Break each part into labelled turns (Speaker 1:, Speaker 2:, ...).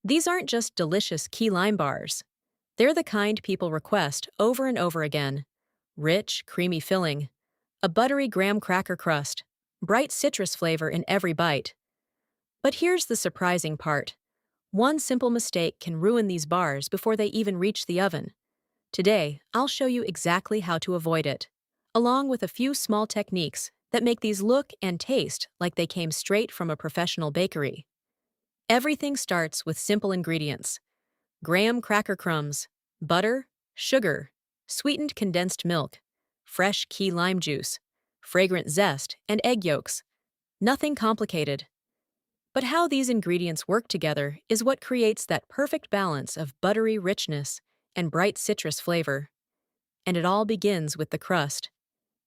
Speaker 1: These aren't just delicious key lime bars. They're the kind people request over and over again. Rich, creamy filling, a buttery graham cracker crust, bright citrus flavor in every bite. But here's the surprising part. One simple mistake can ruin these bars before they even reach the oven. Today, I'll show you exactly how to avoid it, along with a few small techniques that make these look and taste like they came straight from a professional bakery. Everything starts with simple ingredients: graham cracker crumbs, butter, sugar, sweetened condensed milk, fresh key lime juice, fragrant zest, and egg yolks. Nothing complicated. But how these ingredients work together is what creates that perfect balance of buttery richness and bright citrus flavor. And it all begins with the crust.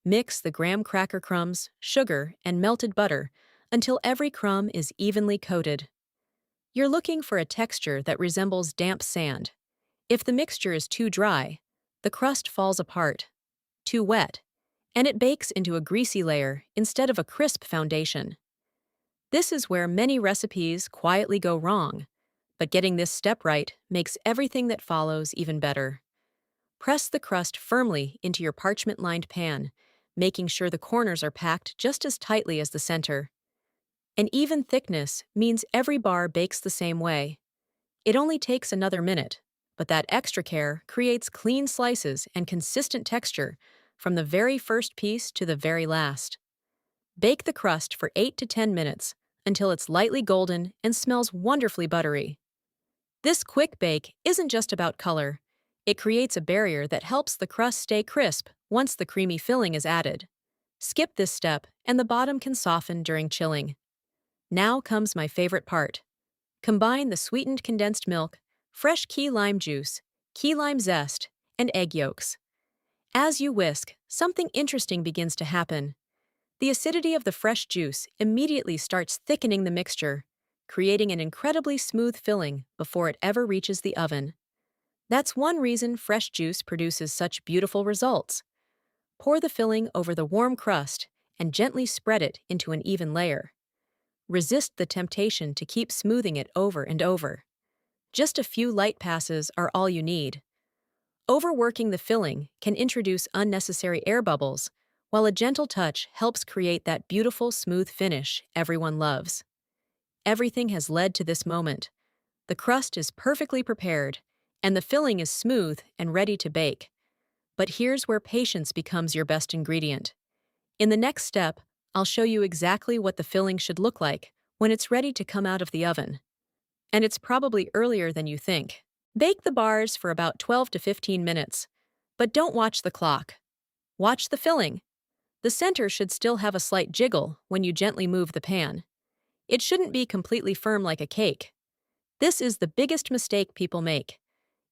Speaker 1: Mix the graham cracker crumbs, sugar, and melted butter until every crumb is evenly coated. You're looking for a texture that resembles damp sand. If the mixture is too dry, the crust falls apart. Too wet, and it bakes into a greasy layer instead of a crisp foundation. This is where many recipes quietly go wrong, but getting this step right makes everything that follows even better. Press the crust firmly into your parchment-lined pan, making sure the corners are packed just as tightly as the center. An even thickness means every bar bakes the same way. It only takes another minute, but that extra care creates clean slices and consistent texture from the very first piece to the very last. Bake the crust for 8 to 10 minutes until it's lightly golden and smells wonderfully buttery. This quick bake isn't just about color. It creates a barrier that helps the crust stay crisp once the creamy filling is added. Skip this step and the bottom can soften during chilling. Now comes my favorite part. Combine the sweetened condensed milk, fresh key lime juice, key lime zest, and egg yolks. As you whisk, something interesting begins to happen. The acidity of the fresh juice immediately starts thickening the mixture, creating an incredibly smooth filling before it ever reaches the oven. That's one reason fresh juice produces such beautiful results. Pour the filling over the warm crust and gently spread it into an even layer. Resist the temptation to keep smoothing it over and over. Just a few light passes are all you need. Overworking the filling can introduce unnecessary air bubbles, while a gentle touch helps create that beautiful, smooth finish everyone loves. Everything has led to this moment. The crust is perfectly prepared, and the filling is smooth and ready to bake. But here's where patience becomes your best ingredient. In the next step, I'll show you exactly what the filling should look like when it's ready to come out of the oven. And it's probably earlier than you think. Bake the bars for about 12 to 15 minutes, but don't watch the clock. Watch the filling. The center should still have a slight jiggle when you gently move the pan. It shouldn't be completely firm like a cake. This is the biggest mistake people make.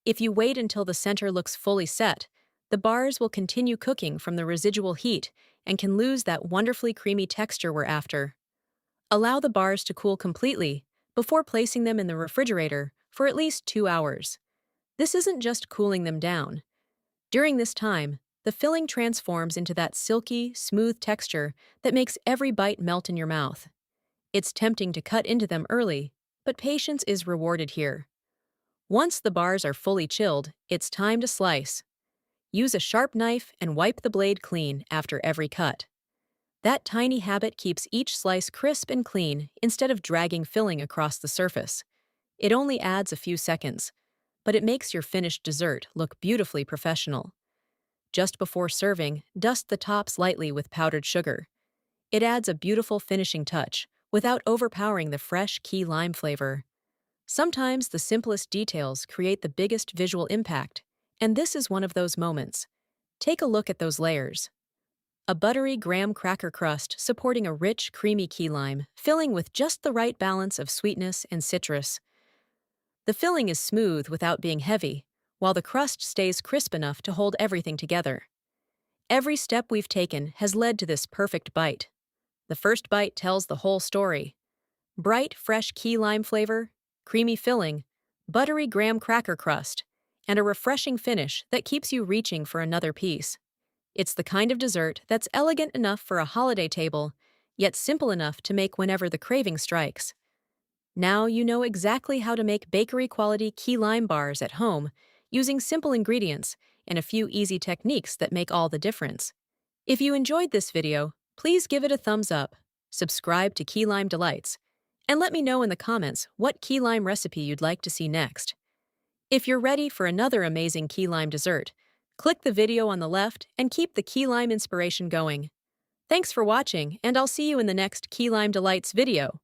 Speaker 1: If you wait until the center looks fully set, the bars will continue cooking from the residual heat and can lose that wonderfully creamy texture we're after. Allow the bars to cool completely before placing them in the refrigerator for at least 2 hours. This isn't just cooling them down. During this time, the filling transforms into that silky, smooth texture that makes every bite melt in your mouth. It's tempting to cut into them early, but patience is rewarded here. Once the bars are fully chilled, it's time to slice. Use a sharp knife and wipe the blade clean after every cut. That tiny habit keeps each slice crisp and clean instead of dragging filling across the surface. It only adds a few seconds, but it makes your finished dessert look beautifully professional. Just before serving, dust the tops lightly with powdered sugar. It adds a beautiful finishing touch without overpowering the fresh key lime flavor. Sometimes the simplest details create the biggest visual impact, and this is one of those moments. Take a look at those layers. A buttery graham cracker crust supporting a rich, creamy key lime, filling with just the right balance of sweetness and citrus. The filling is smooth without being heavy, while the crust stays crisp enough to hold everything together. Every step we've taken has led to this perfect bite. The first bite tells the whole story. Bright, fresh key lime flavor, creamy filling, buttery graham cracker crust, and a refreshing finish that keeps you reaching for another piece. It's the kind of dessert that's elegant enough for a holiday table, yet simple enough to make whenever the craving strikes. Now you know exactly how to make bakery-quality key lime bars at home using simple ingredients and a few easy techniques that make all the difference. If you enjoyed this video, please give it a thumbs up, subscribe to Key Lime Delights, and let me know in the comments what key lime recipe you'd like to see next. If you're ready for another amazing key lime dessert, click the video on the left and keep the key lime inspiration going. Thanks for watching, and I'll see you in the next Key Lime Delights video.